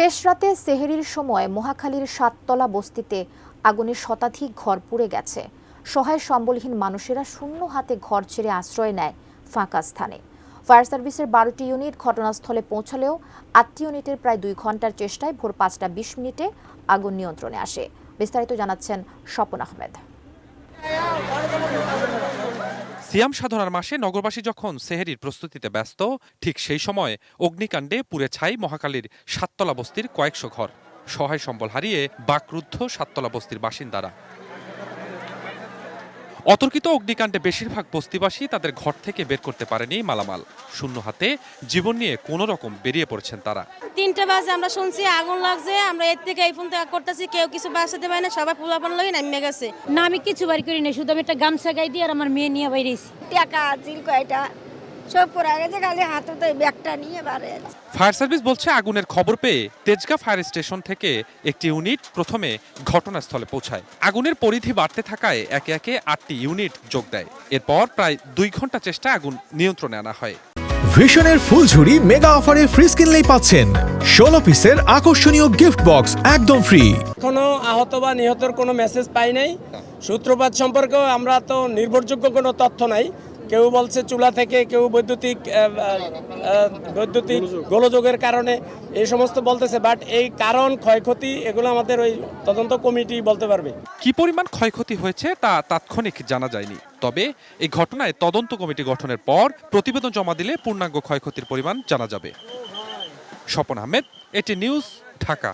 শেষ রাতে সেহরির সময় মহাখালীর সাততলা বস্তিতে আগুনের শতাধিক ঘর পুড়ে গেছে। সহায় সম্বলহীন মানুষেরা শূন্য হাতে ঘর ছেড়ে আশ্রয় নেয় ফাঁকা স্থানে। ফায়ার সার্ভিসের 12টি ইউনিট ঘটনাস্থলে পৌঁছালেও 8টি ইউনিটের প্রায় 2 ঘন্টার চেষ্টায় ভোর 5টা 20 মিনিটে আগুন নিয়ন্ত্রণে আসে। বিস্তারিত জানাচ্ছেন স্বপন আহমেদ। সিয়াম সাধনার মাসে নগরবাসী যখন সেহরির প্রস্তুতিতে ব্যস্ত, ঠিক সেই সময় অগ্নিকাণ্ডে পুড়ে ছাই মহাখালীর সাততলা বস্তির কয়েকশো ঘর। সহায় সম্বল হারিয়ে বাকরুদ্ধ সাততলা বস্তির বাসিন্দারা। অতর্কিত অগ্নিকাণ্ডে বেশিরভাগ বস্তিবাসী তাদের ঘর থেকে বের করতে পারেনি মালামাল। শূন্য হাতে জীবন নিয়ে কোনো রকম বেরিয়ে পড়েছেন তারা। 3টা বাজে আমরা শুনছি আগুন লাগছে, আমরা এর থেকে এই ফোন করতেছি, কেউ কিছু বাঁচাতে পারে না, সবাই পোলাপান লই নামিয়ে গেছে। না, আমি কিছু বাড়ি করি না, শুধু আমি একটা গামছা গাই দিয়ে আর আমার মেয়ে নিয়ে বাইরেছি। টাকা জিল কয়টা সব পড়ে গেছে, খালি হাতে ব্যাগটা নিয়ে বাড়ে। ফায়ার সার্ভিস বলছে আগুনের খবর পেয়ে তেজগাঁ ফায়ার স্টেশন থেকে একটি ইউনিট প্রথমে ঘটনাস্থলে পৌঁছায়। আগুনের পরিধি বাড়তে থাকায় একে একে 8টি ইউনিট যোগ দেয়। এরপর প্রায় 2 ঘন্টা চেষ্টায় আগুন নিয়ন্ত্রণে আনা হয়। ভিশনের ফুলঝুরি মেগা অফারে ফ্রিজ কিনলেই পাচ্ছেন 16 পিসের আকর্ষণীয় গিফট বক্স একদম ফ্রি। এখনো আহত বা নিহতের কোনো মেসেজ পাই নাই। সূত্রপাত সম্পর্কেও আমরা তো নির্ভরযোগ্য কোনো তথ্য নাই। কেউ বলছে চুলা থেকে, কেউ বৈদ্যুতিক গোলযোগের কারণে এই সমস্ত বলতেছে, বাট এই কারণ ক্ষয়ক্ষতি এগুলো আমাদের ওই তদন্ত কমিটি বলতে পারবে। কি পরিমাণ ক্ষয়ক্ষতি হয়েছে তা তাৎক্ষণিক জানা যায়নি। তবে এই ঘটনায় তদন্ত কমিটি গঠনের পর প্রতিবেদন জমা দিলে পূর্ণাঙ্গ ক্ষয়ক্ষতির পরিমাণ জানা যাবে। স্বপন আহমেদ, এটি নিউজ, ঢাকা।